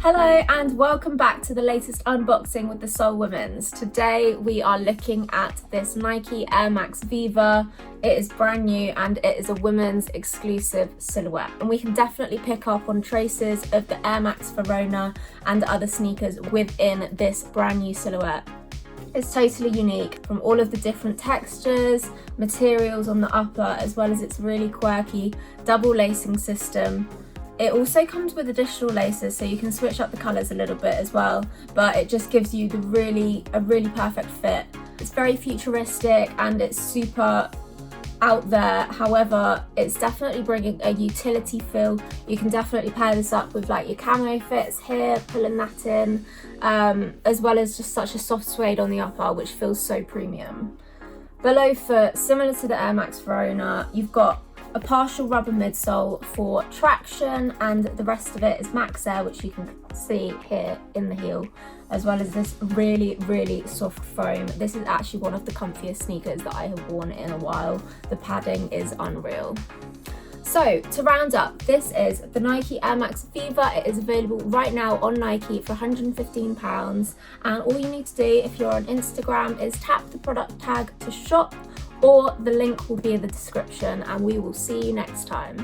Hello and welcome back to the latest unboxing with the Soul Women's. Today we are looking at this Nike Air Max Viva. It is brand new and it is a women's exclusive silhouette, and we can definitely pick up on traces of the Air Max Verona and other sneakers within this brand new silhouette. It's totally unique from all of the different textures, materials on the upper, as well as its really quirky double lacing system. It also comes with additional laces, so you can switch up the colours a little bit as well, but it just gives you a really perfect fit. It's very futuristic and it's super out there. However, it's definitely bringing a utility feel. You can definitely pair this up with like your camo fits here, pulling that in, as well as just such a soft suede on the upper, which feels so premium. Below foot, similar to the Air Max Verona, you've got a partial rubber midsole for traction, and the rest of it is Max Air, which you can see here in the heel, as well as this really soft foam. This is actually one of the comfiest sneakers that I have worn in a while. The padding is unreal. So to round up, this is the Nike Air Max Viva. It is available right now on Nike for £115, and all you need to do if you're on Instagram is tap the product tag to shop, or the link will be in the description, and we will see you next time.